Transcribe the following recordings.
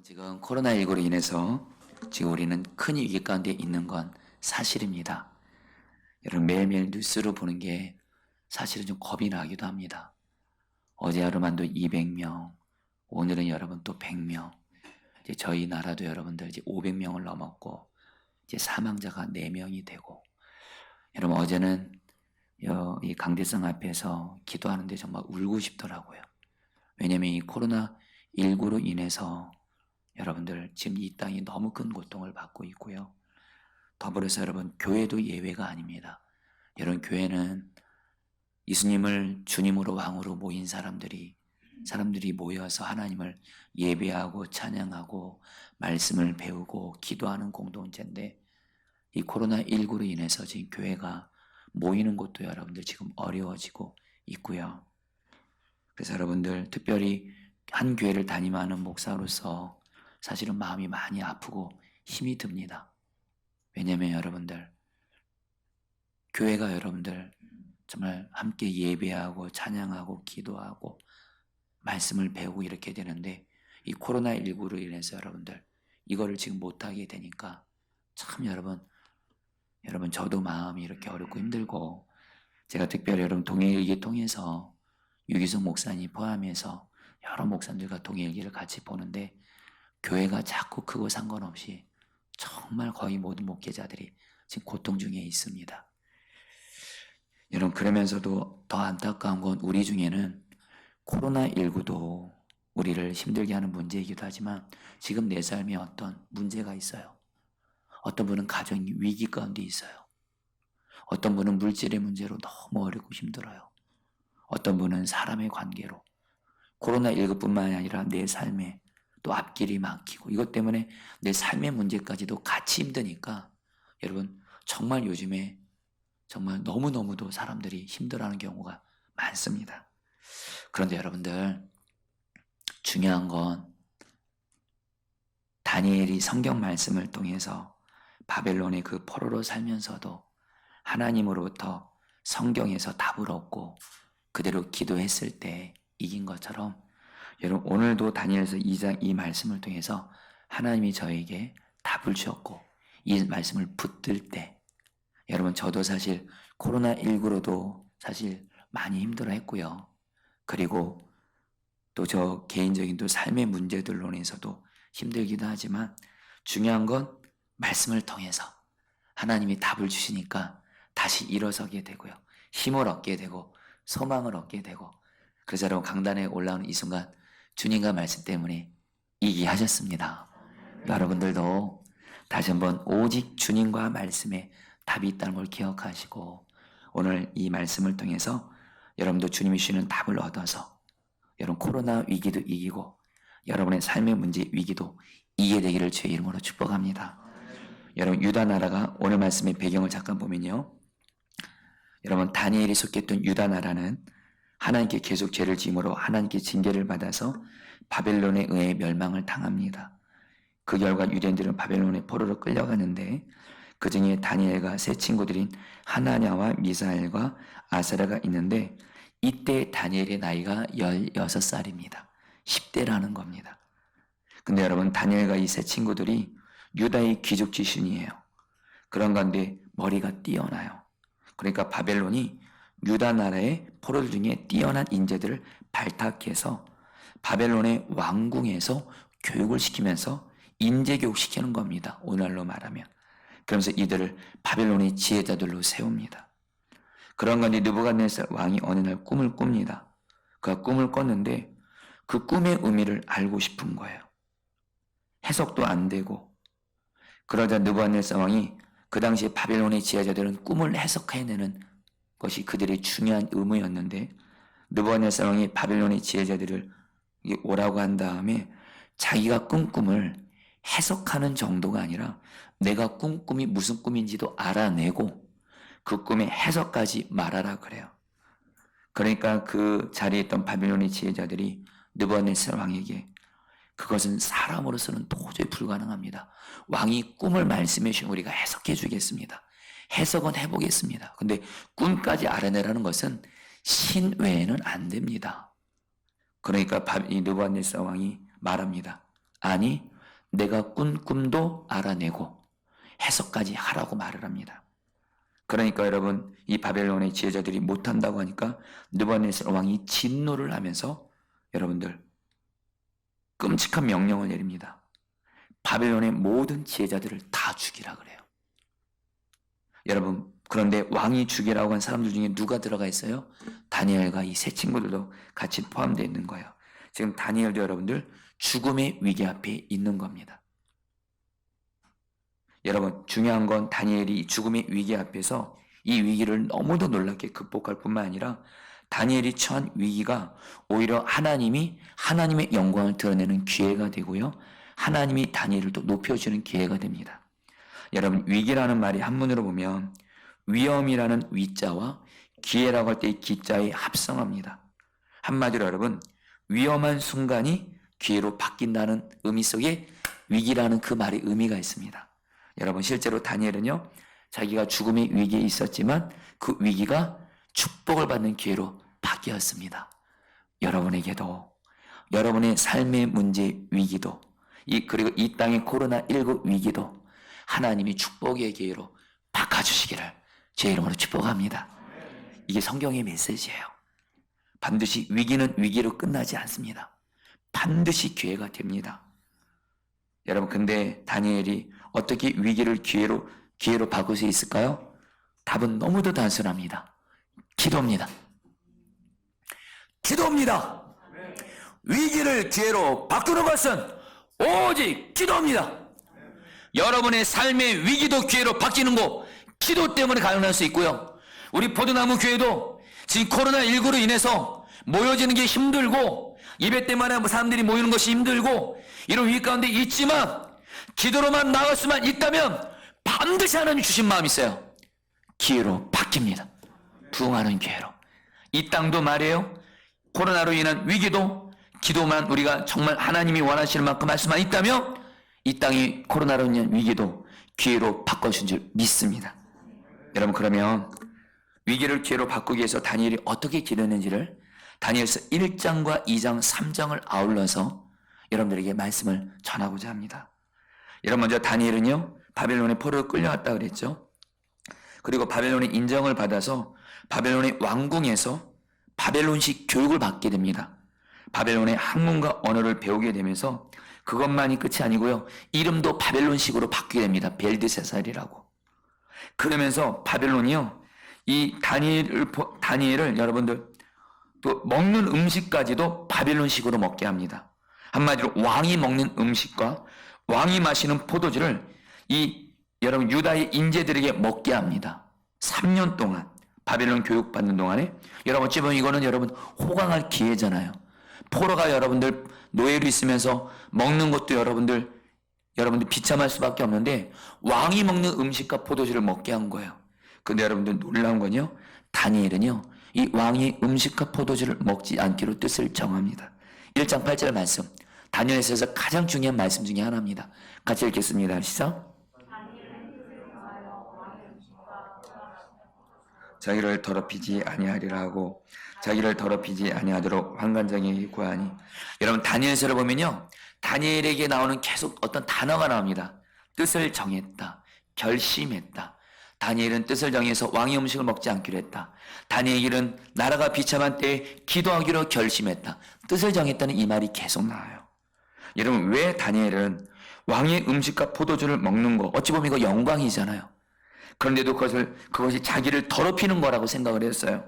지금 코로나19로 인해서 지금 우리는 큰 위기 가운데 있는 건 사실입니다. 여러분 매일매일 뉴스로 보는 게 사실은 좀 겁이 나기도 합니다. 어제 하루만도 200명, 오늘은 여러분 또 100명, 이제 저희 나라도 여러분들 이제 500명을 넘었고 이제 사망자가 4명이 되고 여러분 어제는 이 강대상 앞에서 기도하는데 정말 울고 싶더라고요. 왜냐면 이 코로나19로 인해서 여러분들 지금 이 땅이 너무 큰 고통을 받고 있고요. 더불어서 여러분 교회도 예외가 아닙니다. 여러분 교회는 예수님을 주님으로 왕으로 모인 사람들이 모여서 하나님을 예배하고 찬양하고 말씀을 배우고 기도하는 공동체인데 이 코로나19로 인해서 지금 교회가 모이는 곳도 여러분들 지금 어려워지고 있고요. 그래서 여러분들 특별히 한 교회를 담임하는 목사로서 사실은 마음이 많이 아프고 힘이 듭니다. 왜냐하면 여러분들 교회가 여러분들 정말 함께 예배하고 찬양하고 기도하고 말씀을 배우고 이렇게 되는데 이 코로나19로 인해서 여러분들 이거를 지금 못하게 되니까 참 여러분 저도 마음이 이렇게 어렵고 힘들고 제가 특별히 여러분 동행일기 통해서 유기성 목사님 포함해서 여러 목사님들과 동행일기를 같이 보는데 교회가 작고 크고 상관없이 정말 거의 모든 목회자들이 지금 고통 중에 있습니다. 여러분 그러면서도 더 안타까운 건 우리 중에는 코로나19도 우리를 힘들게 하는 문제이기도 하지만 지금 내 삶에 어떤 문제가 있어요. 어떤 분은 가정 위기 가운데 있어요. 어떤 분은 물질의 문제로 너무 어렵고 힘들어요. 어떤 분은 사람의 관계로 코로나19뿐만 아니라 내 삶에 또 앞길이 막히고 이것 때문에 내 삶의 문제까지도 같이 힘드니까 여러분 정말 요즘에 정말 너무너무도 사람들이 힘들어하는 경우가 많습니다. 그런데 여러분들 중요한 건 다니엘이 성경 말씀을 통해서 바벨론의 그 포로로 살면서도 하나님으로부터 성경에서 답을 얻고 그대로 기도했을 때 이긴 것처럼 여러분 오늘도 다니엘서 2장 이 말씀을 통해서 하나님이 저에게 답을 주었고 이 말씀을 붙들 때 여러분 저도 사실 코로나19로도 사실 많이 힘들어했고요. 그리고 또 저 개인적인 또 삶의 문제들로 인해서도 힘들기도 하지만 중요한 건 말씀을 통해서 하나님이 답을 주시니까 다시 일어서게 되고요. 힘을 얻게 되고 소망을 얻게 되고 그래서 여러분 강단에 올라오는 이 순간 주님과 말씀 때문에 이기하셨습니다. 여러분들도 다시 한번 오직 주님과 말씀에 답이 있다는 걸 기억하시고 오늘 이 말씀을 통해서 여러분도 주님이 주시는 답을 얻어서 여러분 코로나 위기도 이기고 여러분의 삶의 문제 위기도 이기게 되기를 주의 이름으로 축복합니다. 여러분 유다 나라가 오늘 말씀의 배경을 잠깐 보면요. 여러분 다니엘이 속했던 유다 나라는 하나님께 계속 죄를 지음으로 하나님께 징계를 받아서 바벨론에 의해 멸망을 당합니다. 그 결과 유대인들은 바벨론의 포로로 끌려가는데 그 중에 다니엘과 세 친구들인 하나냐와 미사엘과 아사랴가 있는데 이때 다니엘의 나이가 16살입니다. 10대라는 겁니다. 근데 여러분 다니엘과 이 세 친구들이 유다의 귀족 출신이에요. 그런 가운데 머리가 뛰어나요. 그러니까 바벨론이 유다 나라의 포로들 중에 뛰어난 인재들을 발탁해서 바벨론의 왕궁에서 교육을 시키면서 인재 교육시키는 겁니다. 오늘날로 말하면. 그러면서 이들을 바벨론의 지혜자들로 세웁니다. 그런 가운데 느부갓네살 왕이 어느 날 꿈을 꿉니다. 그가 꿈을 꿨는데 그 꿈의 의미를 알고 싶은 거예요. 해석도 안 되고 그러자 느부갓네살 왕이 그 당시에 바벨론의 지혜자들은 꿈을 해석해내는 것이 그들의 중요한 의무였는데 느부갓네살 왕이 바벨론의 지혜자들을 오라고 한 다음에 자기가 꾼 꿈을 해석하는 정도가 아니라 내가 꾼 꿈이 무슨 꿈인지도 알아내고 그 꿈의 해석까지 말하라 그래요. 그러니까 그 자리에 있던 바벨론의 지혜자들이 느부갓네살 왕에게 그것은 사람으로서는 도저히 불가능합니다. 왕이 꿈을 말씀해 주시면 우리가 해석해 주겠습니다. 해석은 해보겠습니다. 근데 꿈까지 알아내라는 것은 신 외에는 안 됩니다. 그러니까 이 느부갓네살 왕이 말합니다. 아니 내가 꾼 꿈도 알아내고 해석까지 하라고 말을 합니다. 그러니까 여러분, 이 바벨론의 지혜자들이 못한다고 하니까 느부갓네살 왕이 진노를 하면서 여러분들 끔찍한 명령을 내립니다. 바벨론의 모든 지혜자들을 다 죽이라 그래요. 여러분, 그런데 왕이 죽이라고 한 사람들 중에 누가 들어가 있어요? 다니엘과 이 세 친구들도 같이 포함되어 있는 거예요. 지금 다니엘도 여러분들 죽음의 위기 앞에 있는 겁니다. 여러분, 중요한 건 다니엘이 죽음의 위기 앞에서 이 위기를 너무도 놀랍게 극복할 뿐만 아니라 다니엘이 처한 위기가 오히려 하나님의 영광을 드러내는 기회가 되고요, 하나님이 다니엘을 또 높여주는 기회가 됩니다. 여러분, 위기라는 말이 한문으로 보면 위험이라는 위자와 기회라고 할 때 이 기자에 합성합니다. 한마디로 여러분, 위험한 순간이 기회로 바뀐다는 의미 속에 위기라는 그 말의 의미가 있습니다. 여러분, 실제로 다니엘은요, 자기가 죽음의 위기에 있었지만 그 위기가 축복을 받는 기회로 바뀌었습니다. 여러분에게도 여러분의 삶의 문제 위기도 그리고 이 땅의 코로나19 위기도 하나님이 축복의 기회로 바꿔주시기를 제 이름으로 축복합니다. 이게 성경의 메시지예요. 반드시 위기는 위기로 끝나지 않습니다. 반드시 기회가 됩니다. 여러분, 근데 다니엘이 어떻게 위기를 기회로 바꿀 수 있을까요? 답은 너무도 단순합니다. 기도입니다. 기도입니다. 위기를 기회로 바꾸는 것은 오직 기도입니다. 여러분의 삶의 위기도 기회로 바뀌는 거 기도 때문에 가능할 수 있고요. 우리 포도나무 교회도 지금 코로나19로 인해서 모여지는 게 힘들고 예배 때마다 사람들이 모이는 것이 힘들고 이런 위기 가운데 있지만 기도로만 나갈 수만 있다면 반드시 하나님 주신 마음이 있어요. 기회로 바뀝니다. 부흥하는 기회로. 이 땅도 말이에요. 코로나로 인한 위기도 기도만 우리가 정말 하나님이 원하시는 만큼 할 수만 있다면 이 땅이 코로나로 인한 위기도 기회로 바꿔주신 줄 믿습니다. 여러분, 그러면 위기를 기회로 바꾸기 위해서 다니엘이 어떻게 기도했는지를 다니엘서 1장과 2장, 3장을 아울러서 여러분들에게 말씀을 전하고자 합니다. 여러분, 먼저 다니엘은요, 바벨론의 포로로 끌려왔다 그랬죠. 그리고 바벨론의 인정을 받아서 바벨론의 왕궁에서 바벨론식 교육을 받게 됩니다. 바벨론의 학문과 언어를 배우게 되면서 그것만이 끝이 아니고요, 이름도 바벨론식으로 바뀌게 됩니다. 벨드세살이라고. 그러면서 바벨론이요, 이 다니엘을 여러분들 또 먹는 음식까지도 바벨론식으로 먹게 합니다. 한마디로 왕이 먹는 음식과 왕이 마시는 포도주를 여러분 유다의 인재들에게 먹게 합니다. 3년 동안 바벨론 교육받는 동안에 여러분 어찌 보면 이거는 여러분 호강할 기회잖아요. 포로가 여러분들 노예로 있으면서 먹는 것도 여러분들 비참할 수밖에 없는데 왕이 먹는 음식과 포도주를 먹게 한 거예요. 근데 여러분들 놀라운 건요, 다니엘은요 이 왕이 음식과 포도주를 먹지 않기로 뜻을 정합니다. 1장 8절 말씀, 다니엘서에서 가장 중요한 말씀 중에 하나입니다. 같이 읽겠습니다. 시작. 자기를 더럽히지 아니하리라 하고 자기를 더럽히지 아니하도록 환관장에게 구하니. 여러분, 다니엘서를 보면요, 다니엘에게 나오는 계속 어떤 단어가 나옵니다. 뜻을 정했다, 결심했다. 다니엘은 뜻을 정해서 왕의 음식을 먹지 않기로 했다. 다니엘은 나라가 비참한 때에 기도하기로 결심했다. 뜻을 정했다는 이 말이 계속 나와요. 여러분, 왜 다니엘은 왕의 음식과 포도주를 먹는 거, 어찌 보면 이거 영광이잖아요. 그런데도 그것이 자기를 더럽히는 거라고 생각을 했어요.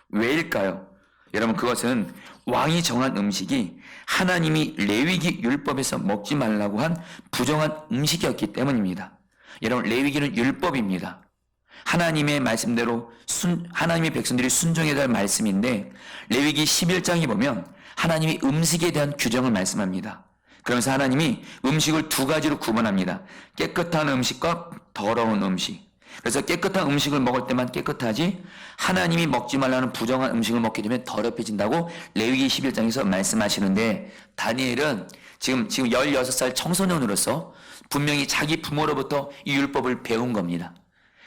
왜일까요? 여러분, 그것은 왕이 정한 음식이 하나님이 레위기 율법에서 먹지 말라고 한 부정한 음식이었기 때문입니다. 여러분, 레위기는 율법입니다. 하나님의 말씀대로 하나님의 백성들이 순종해야 할 말씀인데, 레위기 11장에 보면 하나님이 음식에 대한 규정을 말씀합니다. 그러면서 하나님이 음식을 두 가지로 구분합니다. 깨끗한 음식과 더러운 음식. 그래서 깨끗한 음식을 먹을 때만 깨끗하지 하나님이 먹지 말라는 부정한 음식을 먹게 되면 더럽혀진다고 레위기 11장에서 말씀하시는데, 다니엘은 지금 16살 청소년으로서 분명히 자기 부모로부터 이 율법을 배운 겁니다.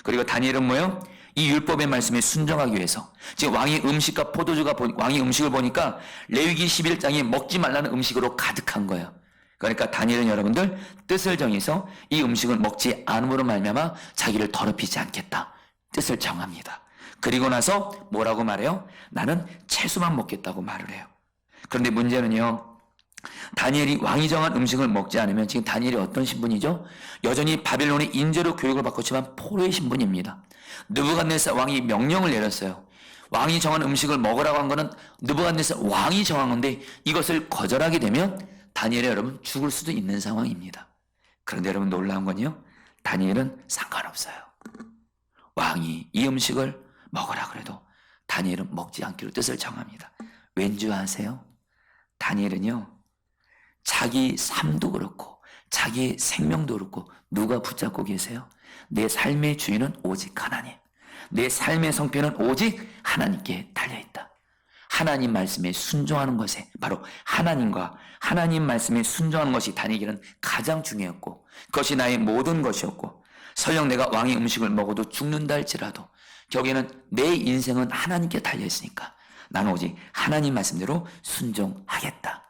그리고 다니엘은 뭐예요? 이 율법의 말씀에 순종하기 위해서 지금 왕의 음식과 포도주가 왕의 음식을 보니까 레위기 11장이 먹지 말라는 음식으로 가득한 거예요. 그러니까 다니엘은 여러분들 뜻을 정해서 이 음식을 먹지 않음으로 말미암아 자기를 더럽히지 않겠다. 뜻을 정합니다. 그리고 나서 뭐라고 말해요? 나는 채소만 먹겠다고 말을 해요. 그런데 문제는요, 다니엘이 왕이 정한 음식을 먹지 않으면 지금 다니엘이 어떤 신분이죠? 여전히 바벨론의 인재로 교육을 받고있지만 포로의 신분입니다. 느부갓네살 왕이 명령을 내렸어요. 왕이 정한 음식을 먹으라고 한 거는 느부갓네살 왕이 정한 건데 이것을 거절하게 되면 다니엘이 여러분 죽을 수도 있는 상황입니다. 그런데 여러분 놀라운 건요, 다니엘은 상관없어요. 왕이 이 음식을 먹으라 그래도 다니엘은 먹지 않기로 뜻을 정합니다. 왠지 아세요? 다니엘은요, 자기 삶도 그렇고 자기 생명도 그렇고 누가 붙잡고 계세요? 내 삶의 주인은 오직 하나님. 내 삶의 성패는 오직 하나님께 달려있다. 하나님 말씀에 순종하는 것에 바로 하나님과 하나님 말씀에 순종하는 것이 다니엘은 가장 중요했고 그것이 나의 모든 것이었고, 설령 내가 왕의 음식을 먹어도 죽는다 할지라도 결국에는 내 인생은 하나님께 달려있으니까 나는 오직 하나님 말씀대로 순종하겠다.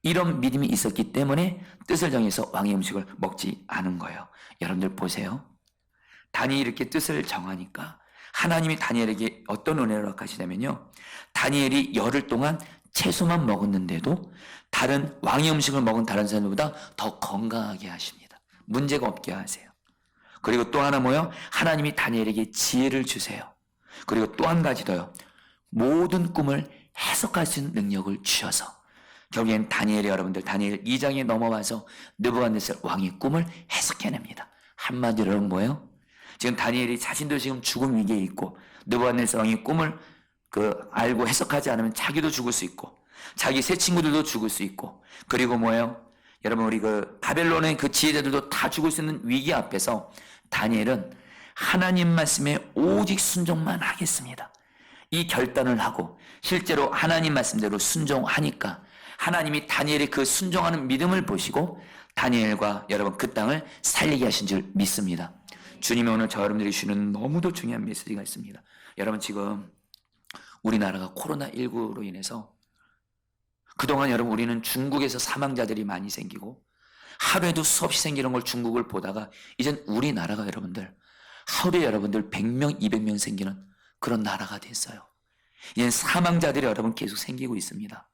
이런 믿음이 있었기 때문에 뜻을 정해서 왕의 음식을 먹지 않은 거예요. 여러분들 보세요. 다니엘이 이렇게 뜻을 정하니까 하나님이 다니엘에게 어떤 은혜를 허락하시냐면요, 다니엘이 열흘 동안 채소만 먹었는데도 다른 왕의 음식을 먹은 다른 사람들보다 더 건강하게 하십니다. 문제가 없게 하세요. 그리고 또 하나 뭐요? 하나님이 다니엘에게 지혜를 주세요. 그리고 또 한 가지 더요. 모든 꿈을 해석할 수 있는 능력을 주셔서 결국엔 다니엘이 여러분들 다니엘 2장에 넘어와서 느부갓네살 왕의 꿈을 해석해냅니다. 한마디로 여러분 뭐예요? 지금 다니엘이 자신도 지금 죽음 위기에 있고 느부갓네살 왕의 꿈을 알고 해석하지 않으면 자기도 죽을 수 있고 자기 세 친구들도 죽을 수 있고, 그리고 뭐예요? 여러분 우리 바벨론의 지혜자들도 다 죽을 수 있는 위기 앞에서 다니엘은 하나님 말씀에 오직 순종만 하겠습니다. 이 결단을 하고 실제로 하나님 말씀대로 순종하니까 하나님이 다니엘의 그 순종하는 믿음을 보시고 다니엘과 여러분 그 땅을 살리게 하신 줄 믿습니다. 주님이 오늘 저 여러분들이 주는 너무도 중요한 메시지가 있습니다. 여러분 지금 우리나라가 코로나19로 인해서 그동안 여러분 우리는 중국에서 사망자들이 많이 생기고 하루에도 수없이 생기는 걸 중국을 보다가 이젠 우리나라가 여러분들 하루에 여러분들 100명, 200명 생기는 그런 나라가 됐어요. 이젠 사망자들이 여러분 계속 생기고 있습니다.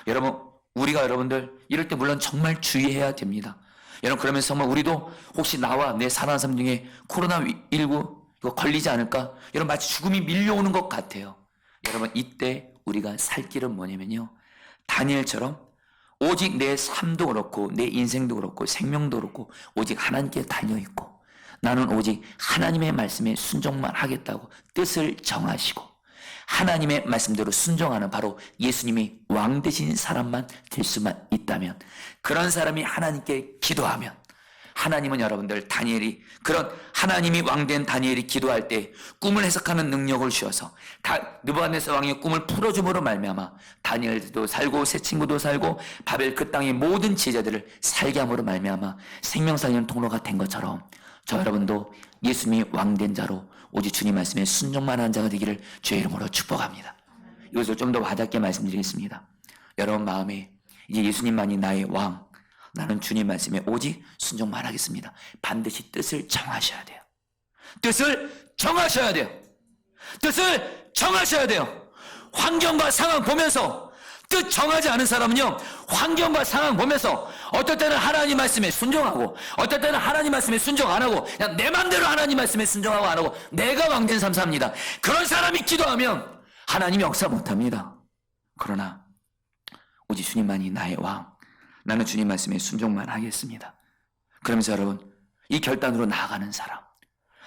여러분 우리가 여러분들 이럴 때 물론 정말 주의해야 됩니다. 여러분 그러면서 정말 우리도 혹시 나와 내 사랑하는 사람 중에 코로나19 이거 걸리지 않을까? 여러분 마치 죽음이 밀려오는 것 같아요. 여러분 이때 우리가 살 길은 뭐냐면요, 다니엘처럼 오직 내 삶도 그렇고 내 인생도 그렇고 생명도 그렇고 오직 하나님께 달려있고 나는 오직 하나님의 말씀에 순종만 하겠다고 뜻을 정하시고 하나님의 말씀대로 순종하는 바로 예수님이 왕 되신 사람만 될 수만 있다면, 그런 사람이 하나님께 기도하면 하나님은 여러분들 다니엘이 그런 하나님이 왕된 다니엘이 기도할 때 꿈을 해석하는 능력을 주셔서 느부갓네살 왕의 꿈을 풀어줌으로 말미암아 다니엘도 살고 새 친구도 살고 바벨 그 땅의 모든 제자들을 살게 함으로 말미암아 생명 살리는 통로가 된 것처럼 저 여러분도 예수님이 왕된 자로 오직 주님 말씀에 순종만 한 자가 되기를 주의 이름으로 축복합니다. 이것을 좀 더 와닿게 말씀드리겠습니다. 여러분 마음에 이제 예수님만이 나의 왕, 나는 주님 말씀에 오직 순종만 하겠습니다. 반드시 뜻을 정하셔야 돼요. 뜻을 정하셔야 돼요. 뜻을 정하셔야 돼요. 환경과 상황 보면서 뜻 정하지 않은 사람은요, 환경과 상황 보면서 어떨 때는 하나님 말씀에 순종하고 어떨 때는 하나님 말씀에 순종 안 하고 그냥 내 맘대로 하나님 말씀에 순종하고 안 하고 내가 왕된 삶 삽니다. 그런 사람이 기도하면 하나님이 역사 못합니다. 그러나 오직 주님만이 나의 왕, 나는 주님 말씀에 순종만 하겠습니다. 그러면서 여러분 이 결단으로 나아가는 사람,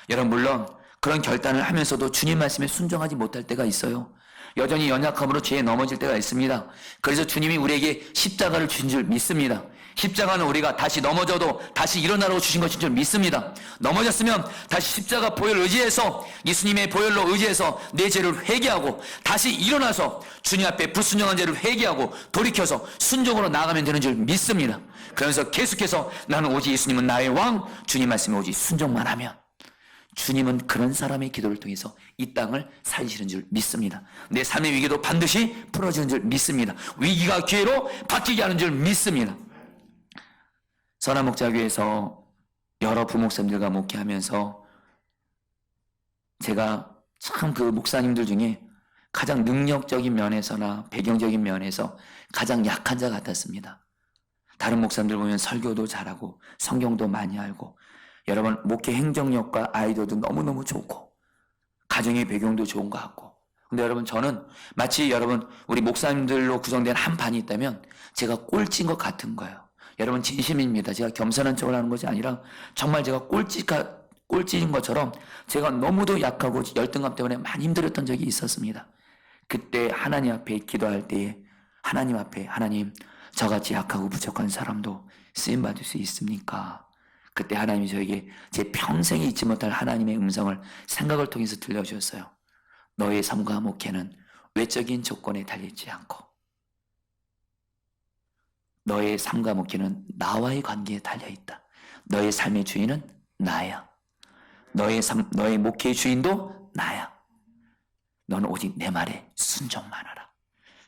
여러분 물론 그런 결단을 하면서도 주님 말씀에 순종하지 못할 때가 있어요. 여전히 연약함으로 죄에 넘어질 때가 있습니다. 그래서 주님이 우리에게 십자가를 주신 줄 믿습니다. 십자가는 우리가 다시 넘어져도 다시 일어나라고 주신 것인 줄 믿습니다. 넘어졌으면 다시 십자가 보혈을 의지해서 예수님의 보혈로 의지해서 내 죄를 회개하고 다시 일어나서 주님 앞에 불순종한 죄를 회개하고 돌이켜서 순종으로 나아가면 되는 줄 믿습니다. 그러면서 계속해서 나는 오직 예수님은 나의 왕, 주님 말씀에 오직 순종만 하면 주님은 그런 사람의 기도를 통해서 이 땅을 살리시는 줄 믿습니다. 내 삶의 위기도 반드시 풀어지는 줄 믿습니다. 위기가 기회로 바뀌게 하는 줄 믿습니다. 선한 목자교회에서 여러 부목사님들과 목회하면서 제가 참 그 목사님들 중에 가장 능력적인 면에서나 배경적인 면에서 가장 약한 자 같았습니다. 다른 목사님들 보면 설교도 잘하고 성경도 많이 알고 여러분 목회 행정력과 아이디어도 너무너무 좋고 가정의 배경도 좋은 것 같고, 근데 여러분 저는 마치 여러분 우리 목사님들로 구성된 한 반이 있다면 제가 꼴찌인 것 같은 거예요. 여러분 진심입니다. 제가 겸손한 척을 하는 것이 아니라 정말 제가 꼴찌인 것처럼 제가 너무도 약하고 열등감 때문에 많이 힘들었던 적이 있었습니다. 그때 하나님 앞에 기도할 때에 하나님 앞에, 하나님 저같이 약하고 부족한 사람도 쓰임받을 수 있습니까? 그때 하나님이 저에게 제 평생에 잊지 못할 하나님의 음성을 생각을 통해서 들려주셨어요. 너의 삶과 목회는 외적인 조건에 달려있지 않고 너의 삶과 목회는 나와의 관계에 달려있다. 너의 삶의 주인은 나야. 너의 목회의 주인도 나야. 너는 오직 내 말에 순종만 하라.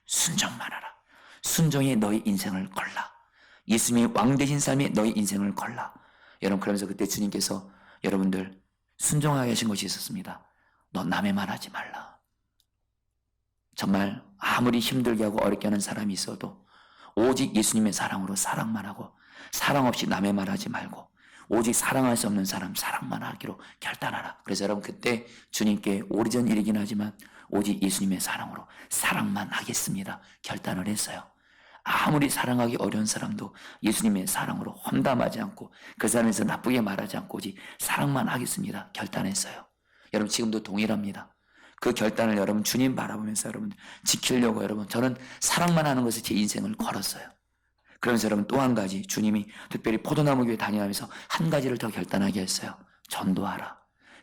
순종만 하라. 순종에 너의 인생을 걸라. 예수님이 왕 되신 삶에 너의 인생을 걸라. 여러분 그러면서 그때 주님께서 여러분들 순종하게 하신 것이 있었습니다. 너 남의 말 하지 말라. 정말 아무리 힘들게 하고 어렵게 하는 사람이 있어도 오직 예수님의 사랑으로 사랑만 하고 사랑 없이 남의 말 하지 말고 오직 사랑할 수 없는 사람 사랑만 하기로 결단하라. 그래서 여러분 그때 주님께 오래전 일이긴 하지만 오직 예수님의 사랑으로 사랑만 하겠습니다 결단을 했어요. 아무리 사랑하기 어려운 사람도 예수님의 사랑으로 험담하지 않고 그 사람에서 나쁘게 말하지 않고 오직 사랑만 하겠습니다 결단했어요. 여러분 지금도 동일합니다. 그 결단을 여러분 주님 바라보면서 여러분 지키려고 여러분 저는 사랑만 하는 것을 제 인생을 걸었어요. 그러면서 여러분 또 한 가지 주님이 특별히 포도나무 교회 다녀가면서 한 가지를 더 결단하게 했어요. 전도하라.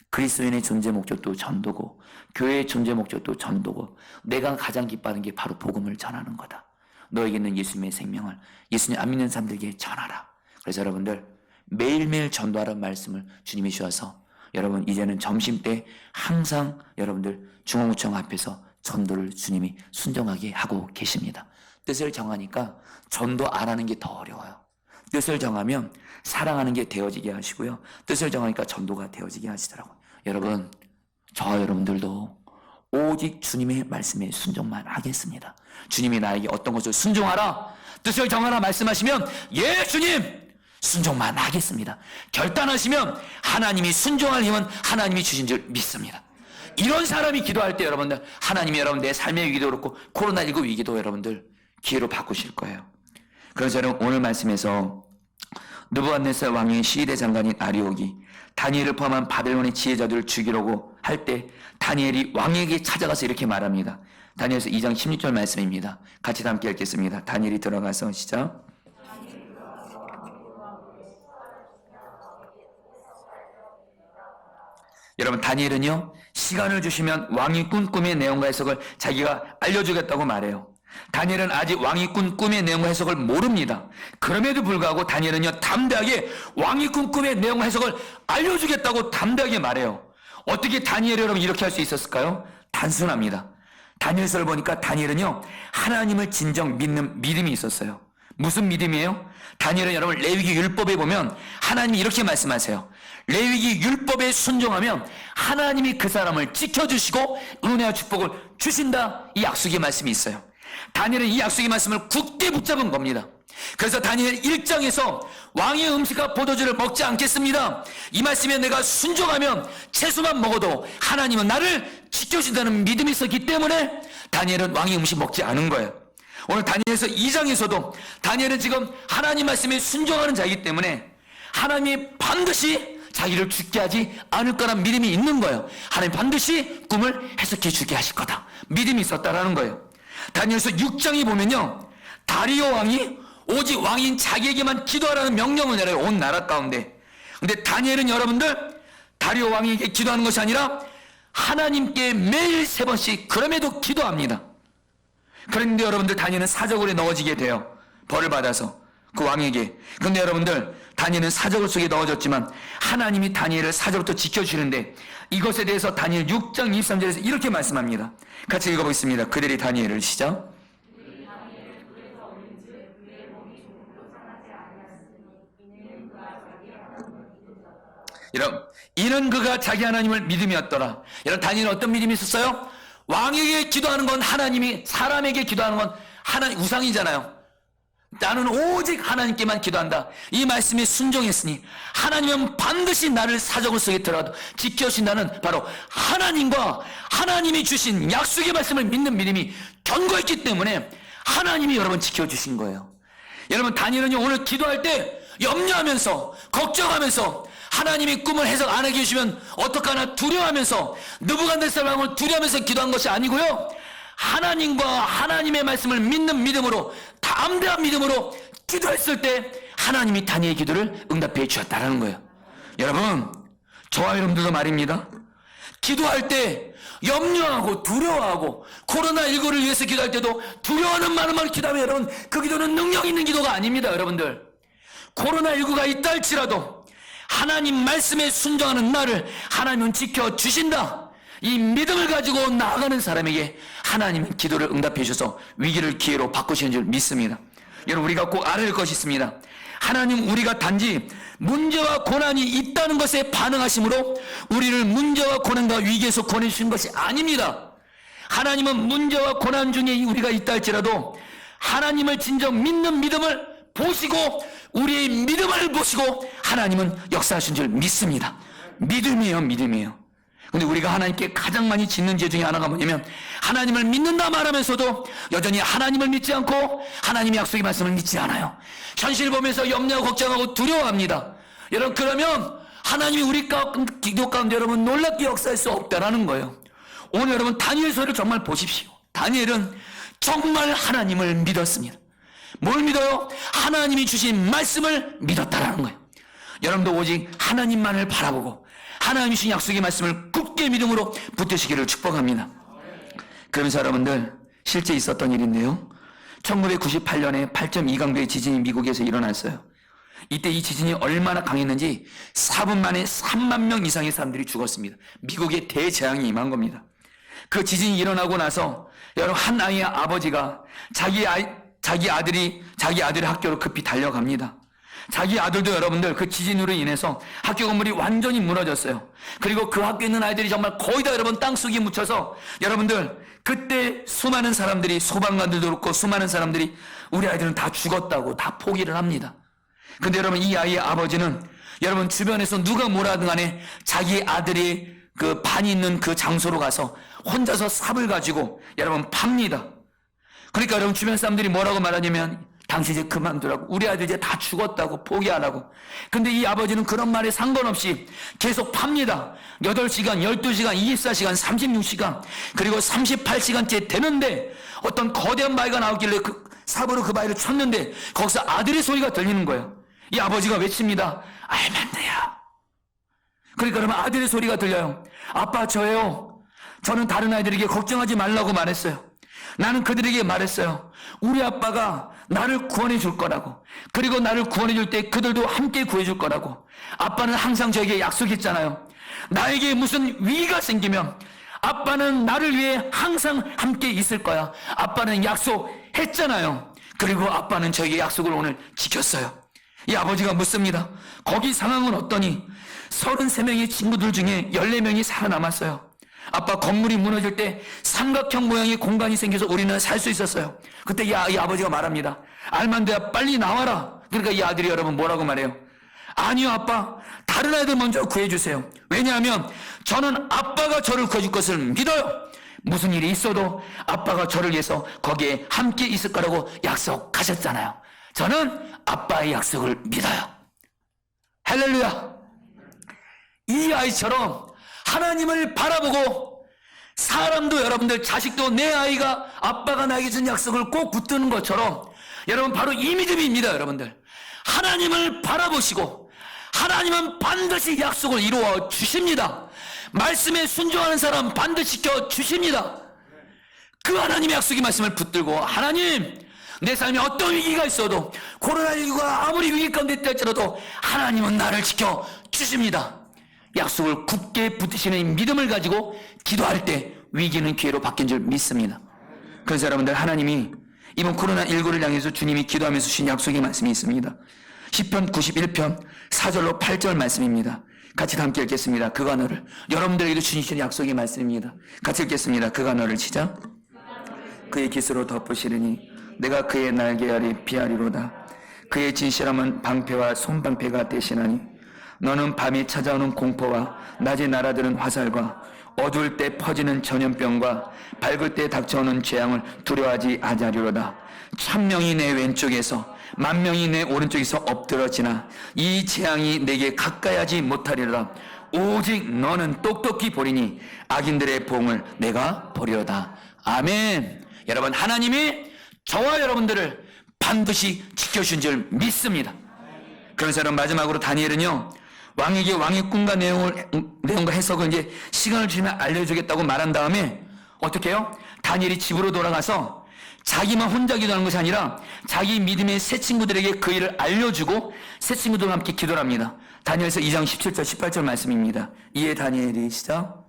그리스도인의 존재 목적도 전도고 교회의 존재 목적도 전도고 내가 가장 기뻐하는 게 바로 복음을 전하는 거다. 너에게 있는 예수님의 생명을 예수님 안 믿는 사람들에게 전하라. 그래서 여러분들 매일매일 전도하라는 말씀을 주님이 주셔서 여러분 이제는 점심때 항상 여러분들 중앙구청 앞에서 전도를 주님이 순종하게 하고 계십니다. 뜻을 정하니까 전도 안 하는 게 더 어려워요. 뜻을 정하면 사랑하는 게 되어지게 하시고요. 뜻을 정하니까 전도가 되어지게 하시더라고요. 여러분 저와 여러분들도 오직 주님의 말씀에 순종만 하겠습니다. 주님이 나에게 어떤 것을 순종하라 뜻을 정하라 말씀하시면 예 주님 순종만 하겠습니다 결단하시면 하나님이 순종할 힘은 하나님이 주신 줄 믿습니다. 이런 사람이 기도할 때 여러분들 하나님이 여러분 내 삶의 위기도 그렇고 코로나19 위기도 여러분들 기회로 바꾸실 거예요. 그래서 저는 오늘 말씀에서 느부갓네살 왕의 시대 장관인 아리옥이 다니엘을 포함한 바벨론의 지혜자들을 죽이려고 할 때 다니엘이 왕에게 찾아가서 이렇게 말합니다. 다니엘서 2장 16절 말씀입니다. 같이 함께 읽겠습니다. 다니엘이 들어가서 시작. 여러분 다니엘은요 시간을 주시면 왕이 꾼 꿈의 내용과 해석을 자기가 알려주겠다고 말해요. 다니엘은 아직 왕이 꾼 꿈의 내용과 해석을 모릅니다. 그럼에도 불구하고 다니엘은요 담대하게 왕이 꾼 꿈의 내용과 해석을 알려주겠다고 담대하게 말해요. 어떻게 다니엘이 여러분 이렇게 할 수 있었을까요? 단순합니다. 다니엘서를 보니까 다니엘은요 하나님을 진정 믿는 믿음이 있었어요. 무슨 믿음이에요? 다니엘은 여러분 레위기 율법에 보면 하나님이 이렇게 말씀하세요. 레위기 율법에 순종하면 하나님이 그 사람을 지켜주시고 은혜와 축복을 주신다. 이 약속의 말씀이 있어요. 다니엘은 이 약속의 말씀을 굳게 붙잡은 겁니다. 그래서 다니엘 1장에서 왕의 음식과 포도주를 먹지 않겠습니다. 이 말씀에 내가 순종하면 채소만 먹어도 하나님은 나를 지켜주신다는 믿음이 있었기 때문에 다니엘은 왕의 음식 먹지 않은 거예요. 오늘 다니엘서 2장에서도 다니엘은 지금 하나님 말씀에 순종하는 자이기 때문에 하나님이 반드시 자기를 죽게 하지 않을 거란 믿음이 있는 거예요. 하나님 반드시 꿈을 해석해 주게 하실 거다. 믿음이 있었다라는 거예요. 다니엘서 6장에 보면요 다리오 왕이 오직 왕인 자기에게만 기도하라는 명령을 내려요. 온 나라 가운데. 근데 다니엘은 여러분들 다리오 왕에게 기도하는 것이 아니라 하나님께 매일 3번씩 그럼에도 기도합니다. 그런데 여러분들 다니엘은 사적으로 넣어지게 돼요. 벌을 받아서 그 왕에게. 그런데 여러분들 다니엘은 사적 속에 넣어졌지만 하나님이 다니엘을 사적부터 지켜주시는데 이것에 대해서 다니엘 6장 23절에서 이렇게 말씀합니다. 같이 읽어보겠습니다. 그들이 다니엘을 시작. 여러분, 이는 그가 자기 하나님을 믿음이었더라. 여러분, 다니엘은 어떤 믿음이 있었어요? 왕에게 기도하는 건 하나님이, 사람에게 기도하는 건 하나님 우상이잖아요. 나는 오직 하나님께만 기도한다. 이 말씀에 순종했으니 하나님은 반드시 나를 사적을 속에 들어도 지켜주신다는 바로 하나님과 하나님이 주신 약속의 말씀을 믿는 믿음이 견고했기 때문에 하나님이 여러분 지켜주신 거예요. 여러분, 다니엘은요, 오늘 기도할 때 염려하면서 걱정하면서 하나님이 꿈을 해석 안 해주시면 어떡하나 두려워하면서 느부갓네살 왕을 두려워하면서 기도한 것이 아니고요, 하나님과 하나님의 말씀을 믿는 믿음으로, 담대한 믿음으로 기도했을 때 하나님이 다니엘의 기도를 응답해 주셨다는 거예요. 여러분, 저와 여러분들도 말입니다. 기도할 때 염려하고 두려워하고 코로나19를 위해서 기도할 때도 두려워하는 마음으로 기도하면 여러분, 그 기도는 능력 있는 기도가 아닙니다. 여러분들, 코로나19가 있다 할지라도 하나님 말씀에 순종하는 나를 하나님은 지켜주신다, 이 믿음을 가지고 나아가는 사람에게 하나님은 기도를 응답해 주셔서 위기를 기회로 바꾸시는 줄 믿습니다. 여러분, 우리가 꼭 알아야 할 것이 있습니다. 하나님, 우리가 단지 문제와 고난이 있다는 것에 반응하심으로 우리를 문제와 고난과 위기에서 구원해주신 것이 아닙니다. 하나님은 문제와 고난 중에 우리가 있다 할지라도 하나님을 진정 믿는 믿음을 보시고 우리의 믿음을 보시고 하나님은 역사하신 줄 믿습니다. 믿음이에요, 믿음이에요. 근데 우리가 하나님께 가장 많이 짓는 죄 중에 하나가 뭐냐면, 하나님을 믿는다 말하면서도 여전히 하나님을 믿지 않고 하나님의 약속의 말씀을 믿지 않아요. 현실을 보면서 염려하고 걱정하고 두려워합니다. 여러분, 그러면 하나님이 우리 기도 가운데 여러분 놀랍게 역사할 수 없다라는 거예요. 오늘 여러분, 다니엘 소리를 정말 보십시오. 다니엘은 정말 하나님을 믿었습니다. 뭘 믿어요? 하나님이 주신 말씀을 믿었다라는 거예요. 여러분도 오직 하나님만을 바라보고 하나님이 주신 약속의 말씀을 굳게 믿음으로 붙드시기를 축복합니다. 그러면서 여러분들, 실제 있었던 일인데요, 1998년에 8.2강도의 지진이 미국에서 일어났어요. 이때 이 지진이 얼마나 강했는지 4분 만에 3만 명 이상의 사람들이 죽었습니다. 미국에 대재앙이 임한 겁니다. 그 지진이 일어나고 나서 여러분, 한 아이의 아버지가 자기 아들의 학교로 급히 달려갑니다. 자기 아들도 여러분들 그 지진으로 인해서 학교 건물이 완전히 무너졌어요. 그리고 그 학교에 있는 아이들이 정말 거의 다 여러분 땅속에 묻혀서, 여러분들 그때 수많은 사람들이, 소방관들도 그렇고 수많은 사람들이 우리 아이들은 다 죽었다고 다 포기를 합니다. 근데 여러분, 이 아이의 아버지는 여러분 주변에서 누가 뭐라 하든 간에 자기 아들이 그 반이 있는 그 장소로 가서 혼자서 삽을 가지고 여러분 팝니다. 그러니까 여러분, 주변 사람들이 뭐라고 말하냐면, 당신 이제 그만두라고, 우리 아들 이제 다 죽었다고, 포기하라고. 근데 이 아버지는 그런 말에 상관없이 계속 팝니다. 8시간, 12시간, 24시간, 36시간, 그리고 38시간째 되는데 어떤 거대한 바위가 나오길래 그 삽으로 그 바위를 쳤는데 거기서 아들의 소리가 들리는 거예요. 이 아버지가 외칩니다. 알면 돼요. 그러니까 그러면 아들의 소리가 들려요. 아빠, 저예요. 저는 다른 아이들에게 걱정하지 말라고 말했어요. 나는 그들에게 말했어요. 우리 아빠가 나를 구원해 줄 거라고. 그리고 나를 구원해 줄 때 그들도 함께 구해 줄 거라고. 아빠는 항상 저에게 약속했잖아요. 나에게 무슨 위기가 생기면 아빠는 나를 위해 항상 함께 있을 거야. 아빠는 약속했잖아요. 그리고 아빠는 저에게 약속을 오늘 지켰어요. 이 아버지가 묻습니다. 거기 상황은 어떠니? 33명의 친구들 중에 14명이 살아남았어요. 아빠, 건물이 무너질 때 삼각형 모양의 공간이 생겨서 우리는 살 수 있었어요. 그때 이 아버지가 말합니다. 알만데야, 빨리 나와라. 그러니까 이 아들이 여러분 뭐라고 말해요? 아니요, 아빠, 다른 아이들 먼저 구해주세요. 왜냐하면 저는 아빠가 저를 구해줄 것을 믿어요. 무슨 일이 있어도 아빠가 저를 위해서 거기에 함께 있을 거라고 약속하셨잖아요. 저는 아빠의 약속을 믿어요. 할렐루야. 이 아이처럼 하나님을 바라보고, 사람도 여러분들, 자식도 내 아이가 아빠가 나에게 준 약속을 꼭 붙드는 것처럼, 여러분 바로 이 믿음입니다. 여러분들, 하나님을 바라보시고 하나님은 반드시 약속을 이루어 주십니다. 말씀에 순종하는 사람 반드시 지켜 주십니다. 그 하나님의 약속의 말씀을 붙들고, 하나님, 내 삶에 어떤 위기가 있어도, 코로나19가 아무리 위기 가운데 있다 할지라도 하나님은 나를 지켜 주십니다. 약속을 굳게 붙드시는 믿음을 가지고 기도할 때 위기는 기회로 바뀐 줄 믿습니다. 그래서 여러분들, 하나님이 이번 코로나19를 향해서 주님이 기도하면서 주신 약속의 말씀이 있습니다. 시편 91편 4절로 8절 말씀입니다. 같이 함께 읽겠습니다. 그가 너를, 여러분들에게도 주신 약속의 말씀입니다. 같이 읽겠습니다. 그가 너를 시작. 그의 깃으로 덮으시리니 내가 그의 날개 아래 피하리로다. 그의 진실함은 방패와 손방패가 되시나니 너는 밤이 찾아오는 공포와 낮에 날아드는 화살과 어두울 때 퍼지는 전염병과 밝을 때 닥쳐오는 재앙을 두려워하지 아니하리로다. 1000명이 내 왼쪽에서 10,000명이 내 오른쪽에서 엎드러지나 이 재앙이 내게 가까이 하지 못하리로다. 오직 너는 똑똑히 보리니 악인들의 보응을 내가 보리로다. 아멘. 여러분, 하나님이 저와 여러분들을 반드시 지켜주신 줄 믿습니다. 그래서 여러분, 마지막으로 다니엘은요, 왕에게 왕의 꿈과 내용과 해석을 이제 시간을 주면 알려주겠다고 말한 다음에 어떻게 해요? 다니엘이 집으로 돌아가서 자기만 혼자 기도하는 것이 아니라 자기 믿음의 새 친구들에게 그 일을 알려주고 새 친구들과 함께 기도를 합니다. 다니엘서 2장 17절 18절 말씀입니다. 이에 다니엘이 시작.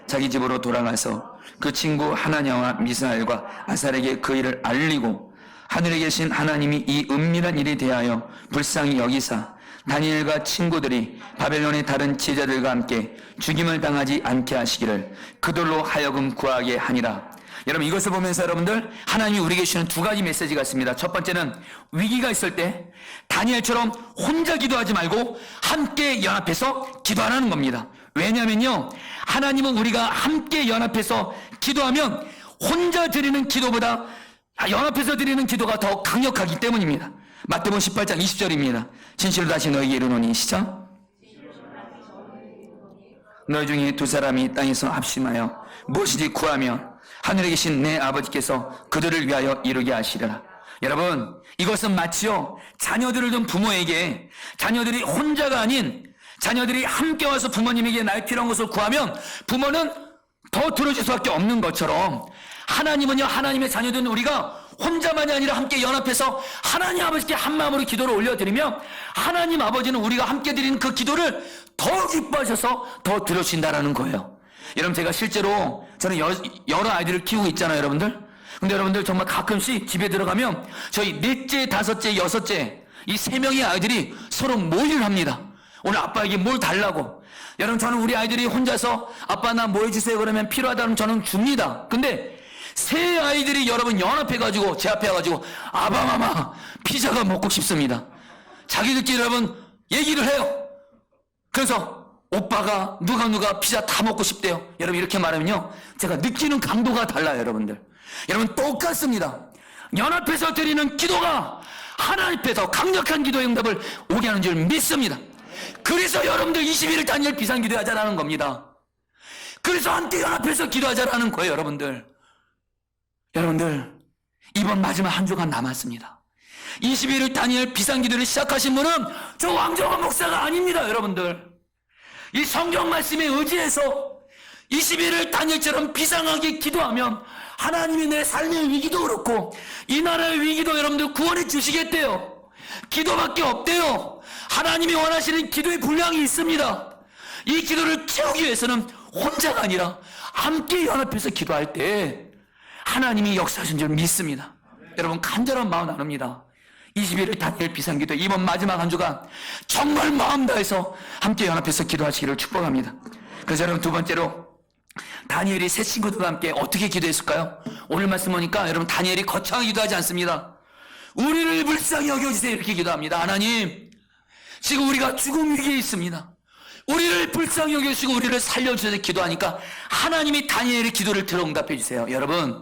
자기 집으로 돌아가서 그 친구 하나냐와 미사엘과 아살에게 그 일을 알리고 하늘에 계신 하나님이 이 은밀한 일에 대하여 불쌍히 여기사 다니엘과 친구들이 바벨론의 다른 제자들과 함께 죽임을 당하지 않게 하시기를 그들로 하여금 구하게 하니라. 여러분, 이것을 보면서 여러분들, 하나님이 우리에게 주시는 두 가지 메시지가 있습니다. 첫 번째는 위기가 있을 때 다니엘처럼 혼자 기도하지 말고 함께 연합해서 기도하라는 겁니다. 왜냐면요, 하나님은 우리가 함께 연합해서 기도하면 혼자 드리는 기도보다 연합해서 드리는 기도가 더 강력하기 때문입니다. 마태복음 18장 20절입니다. 진실로 다시 너희에게 이르노니 시작. 너희 중에 두 사람이 땅에서 합심하여 무엇이든지 구하면 하늘에 계신 내 아버지께서 그들을 위하여 이루게 하시리라. 여러분, 이것은 마치요, 자녀들을 둔 부모에게 자녀들이 혼자가 아닌 자녀들이 함께 와서 부모님에게 나의 필요한 것을 구하면 부모는 더 들어줄 수밖에 없는 것처럼 하나님은요, 하나님의 자녀들은 우리가 혼자만이 아니라 함께 연합해서 하나님 아버지께 한마음으로 기도를 올려드리면 하나님 아버지는 우리가 함께 드리는 그 기도를 더 기뻐하셔서 더 들어주신다는 거예요. 여러분, 제가 실제로 저는 여러 아이들을 키우고 있잖아요, 여러분들. 근데 여러분들 정말 가끔씩 집에 들어가면 저희 넷째, 다섯째, 여섯째 이 3명의 아이들이 서로 모의를 합니다. 오늘 아빠에게 뭘 달라고. 여러분, 저는 우리 아이들이 혼자서 아빠 나 뭐 해주세요 그러면 필요하다면 저는 줍니다. 근데 세 아이들이 여러분 연합해가지고 제 앞에 와가지고 아바마마 피자가 먹고 싶습니다. 자기들끼리 여러분 얘기를 해요. 그래서 오빠가 누가 피자 다 먹고 싶대요. 여러분, 이렇게 말하면요, 제가 느끼는 강도가 달라요. 여러분들, 여러분 똑같습니다. 연합해서 드리는 기도가 하나님 앞에서 강력한 기도의 응답을 오게 하는 줄 믿습니다. 그래서 여러분들 21일 다니엘 비상기도 하자라는 겁니다. 그래서 함께 연합해서 기도하자라는 거예요. 여러분들, 이번 마지막 한 주간 남았습니다. 21일 다니엘 비상기도를 시작하신 분은 저 왕정환 목사가 아닙니다. 여러분들, 이 성경 말씀에 의지해서 21일 다니엘처럼 비상하게 기도하면 하나님이 내 삶의 위기도 그렇고 이 나라의 위기도 여러분들 구원해 주시겠대요. 기도밖에 없대요. 하나님이 원하시는 기도의 분량이 있습니다. 이 기도를 채우기 위해서는 혼자가 아니라 함께 연합해서 기도할 때 하나님이 역사하신 줄 믿습니다. 여러분, 간절한 마음 나눕니다. 21일 다니엘 비상기도 이번 마지막 한 주간 정말 마음 다해서 함께 연합해서 기도하시기를 축복합니다. 그래서 여러분, 두 번째로 다니엘이 새 친구들과 함께 어떻게 기도했을까요? 오늘 말씀 보니까 여러분, 다니엘이 거창하게 기도하지 않습니다. 우리를 불쌍히 여겨주세요 이렇게 기도합니다. 하나님, 지금 우리가 죽음 위기에 있습니다. 우리를 불쌍히 여겨주시고 우리를 살려주셔서 기도하니까 하나님이 다니엘의 기도를 들어 응답해 주세요. 여러분,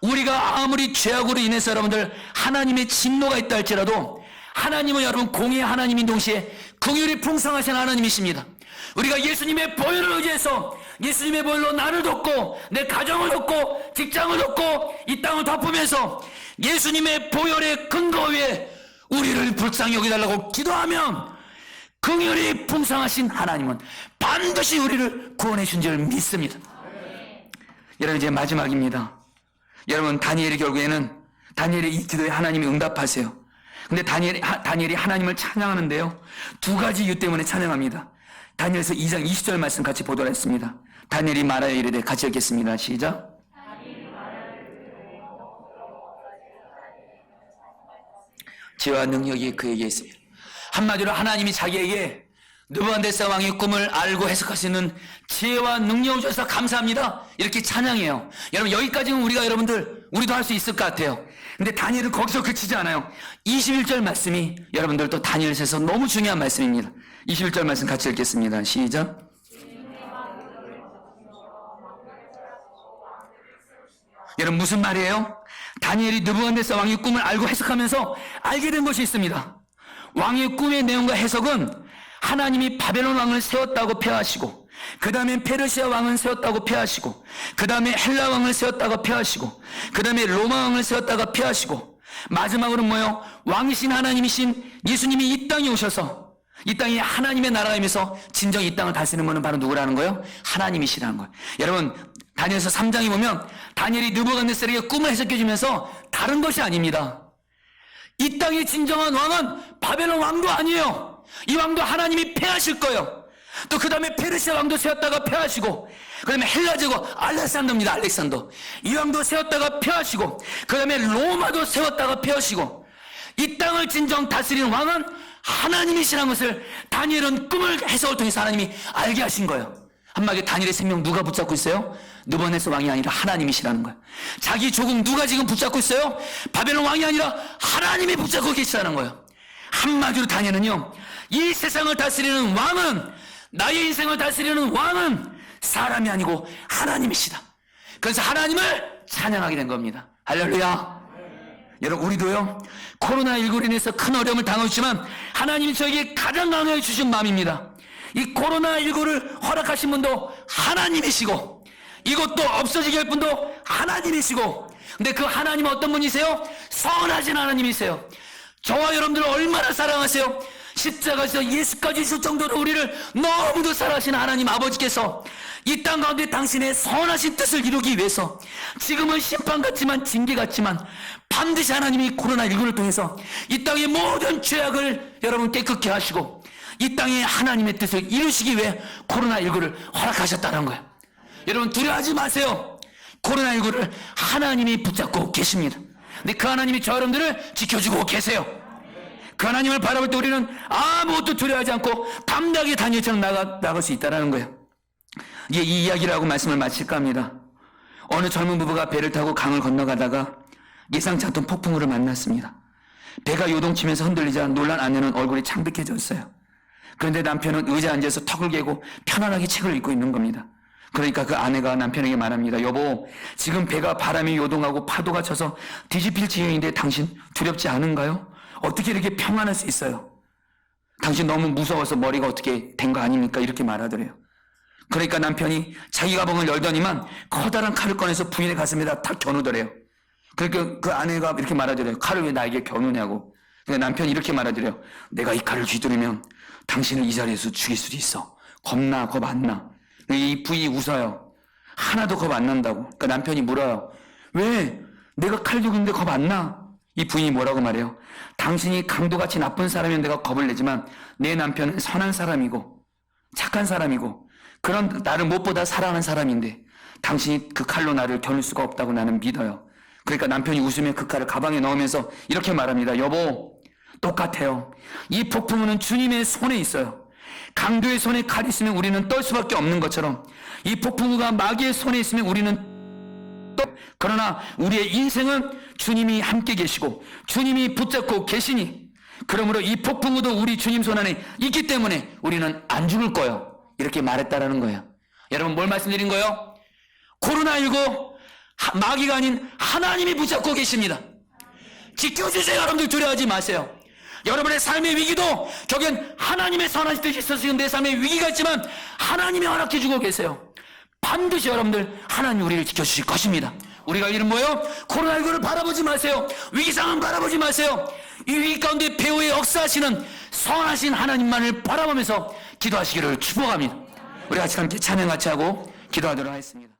우리가 아무리 죄악으로 인해서 여러분들 하나님의 진노가 있다 할지라도 하나님은 여러분 공의의 하나님인 동시에 긍휼이 풍성하신 하나님이십니다. 우리가 예수님의 보혈을 의지해서 예수님의 보혈로 나를 돕고 내 가정을 돕고 직장을 돕고 이 땅을 덮으면서 예수님의 보혈의 근거 위에 우리를 불쌍히 여기달라고 기도하면 긍휼이 풍성하신 하나님은 반드시 우리를 구원해 주신 줄 믿습니다. 여러분, 이제 마지막입니다. 여러분, 다니엘이 결국에는 다니엘의 이 기도에 하나님이 응답하세요. 근데 다니엘이 하나님을 찬양하는데요, 두 가지 이유 때문에 찬양합니다. 다니엘서 2장 20절 말씀 같이 보도록 했습니다. 다니엘이 말하여 이르되, 같이 읽겠습니다. 시작. 지혜와 능력이 그에게 있습니다. 한마디로 하나님이 자기에게 느부갓네살 왕의 꿈을 알고 해석할 수 있는 지혜와 능력을 주셔서 감사합니다. 이렇게 찬양해요. 여러분, 여기까지는 우리도 할 수 있을 것 같아요. 근데 다니엘은 거기서 그치지 않아요. 21절 말씀이 여러분들 또 다니엘서에서 너무 중요한 말씀입니다. 21절 말씀 같이 읽겠습니다. 시작. 여러분, 무슨 말이에요? 다니엘이 느부갓네살 왕의 꿈을 알고 해석하면서 알게 된 것이 있습니다. 왕의 꿈의 내용과 해석은 하나님이 바벨론 왕을 세웠다고 폐하시고, 그 다음에 페르시아 왕을 세웠다고 폐하시고, 그 다음에 헬라 왕을 세웠다가 폐하시고, 그 다음에 로마 왕을 세웠다가 폐하시고, 마지막으로는 뭐예요? 왕이신 하나님이신 예수님이 이 땅에 오셔서 이 땅이 하나님의 나라이면서 진정 이 땅을 다스리는 분은 바로 누구라는 거예요? 하나님이시라는 거예요. 여러분, 다니엘서 3장에 보면 다니엘이 느부갓네살에게 꿈을 해석해 주면서 다른 것이 아닙니다. 이 땅의 진정한 왕은 바벨론 왕도 아니에요. 이 왕도 하나님이 폐하실 거예요. 또 그 다음에 페르시아 왕도 세웠다가 폐하시고, 그 다음에 헬라 제국 알렉산더입니다. 알렉산더. 이 왕도 세웠다가 폐하시고, 그 다음에 로마도 세웠다가 폐하시고, 이 땅을 진정 다스리는 왕은 하나님이시라는 것을 다니엘은 꿈을 해석을 통해서 하나님이 알게 하신 거예요. 한마디로 다니엘의 생명 누가 붙잡고 있어요? 느부갓네살 왕이 아니라 하나님이시라는 거예요. 자기 조국 누가 지금 붙잡고 있어요? 바벨론 왕이 아니라 하나님이 붙잡고 계시다는 거예요. 한마디로 다니엘은요, 이 세상을 다스리는 왕은, 나의 인생을 다스리는 왕은 사람이 아니고 하나님이시다. 그래서 하나님을 찬양하게 된 겁니다. 할렐루야. 여러분, 우리도요, 코로나19로 인해서 큰 어려움을 당하지만 하나님이 저에게 가장 강하게 주신 마음입니다. 이 코로나19를 허락하신 분도 하나님이시고, 이것도 없어지게 할 분도 하나님이시고, 근데 그 하나님은 어떤 분이세요? 선하신 하나님이세요. 저와 여러분들을 얼마나 사랑하세요? 십자가에서 예수까지 줄 정도로 우리를 너무도 사랑하신 하나님 아버지께서 이 땅 가운데 당신의 선하신 뜻을 이루기 위해서 지금은 심판 같지만 징계 같지만 반드시 하나님이 코로나19를 통해서 이 땅의 모든 죄악을 여러분 깨끗게 하시고 이 땅에 하나님의 뜻을 이루시기 위해 코로나19를 허락하셨다는 거예요. 여러분, 두려워하지 마세요. 코로나19를 하나님이 붙잡고 계십니다. 근데 그 하나님이 저 여러분들을 지켜주고 계세요. 그 하나님을 바라볼 때 우리는 아무것도 두려워하지 않고 담대하게 다니엘처럼 나갈 수 있다는 거예요. 이제 이 이야기를 하고 말씀을 마칠까 합니다. 어느 젊은 부부가 배를 타고 강을 건너가다가 예상치 않던 폭풍우를 만났습니다. 배가 요동치면서 흔들리자 놀란 아내는 얼굴이 창백해졌어요. 그런데 남편은 의자에 앉아서 턱을 개고 편안하게 책을 읽고 있는 겁니다. 그러니까 그 아내가 남편에게 말합니다. 여보, 지금 배가 바람이 요동하고 파도가 쳐서 뒤집힐 지경인데 당신 두렵지 않은가요? 어떻게 이렇게 평안할 수 있어요? 당신 너무 무서워서 머리가 어떻게 된 거 아닙니까? 이렇게 말하더래요. 그러니까 남편이 자기 가방을 열더니만 커다란 칼을 꺼내서 부인의 가슴에다 탁 겨누더래요. 그러니까 그 아내가 이렇게 말하더래요. 칼을 왜 나에게 겨누냐고. 그러니까 남편이 이렇게 말하더래요. 내가 이 칼을 쥐두르면 당신을 이 자리에서 죽일 수도 있어. 겁나, 겁 안 나. 이 부인이 웃어요. 하나도 겁 안 난다고. 그러니까 남편이 물어요. 왜? 내가 칼 들고 있는데 겁 안 나? 이 부인이 뭐라고 말해요? 당신이 강도같이 나쁜 사람이면 내가 겁을 내지만 내 남편은 선한 사람이고 착한 사람이고 그런 나를 무엇보다 사랑하는 사람인데 당신이 그 칼로 나를 겨눌 수가 없다고 나는 믿어요. 그러니까 남편이 웃으며 그 칼을 가방에 넣으면서 이렇게 말합니다. 여보, 똑같아요. 이 폭풍우는 주님의 손에 있어요. 강도의 손에 칼이 있으면 우리는 떨 수밖에 없는 것처럼 이 폭풍우가 마귀의 손에 있으면 우리는 그러나 우리의 인생은 주님이 함께 계시고 주님이 붙잡고 계시니 그러므로 이 폭풍우도 우리 주님 손 안에 있기 때문에 우리는 안 죽을 거예요. 이렇게 말했다라는 거예요. 여러분, 뭘 말씀드린 거예요? 코로나19 마귀가 아닌 하나님이 붙잡고 계십니다. 지켜주세요. 여러분들 두려워하지 마세요. 여러분의 삶의 위기도 결국엔 하나님의 선하신 뜻이 있어서 지금 내 삶에 위기가 있지만 하나님이 허락해 주고 계세요. 반드시 여러분들 하나님 우리를 지켜주실 것입니다. 우리가 이런 뭐예요? 코로나19를 바라보지 마세요. 위기 상황 바라보지 마세요. 이 위기 가운데 배후에 역사하시는 선하신 하나님만을 바라보면서 기도하시기를 축복합니다. 우리 같이 함께 찬양 같이 하고 기도하도록 하겠습니다.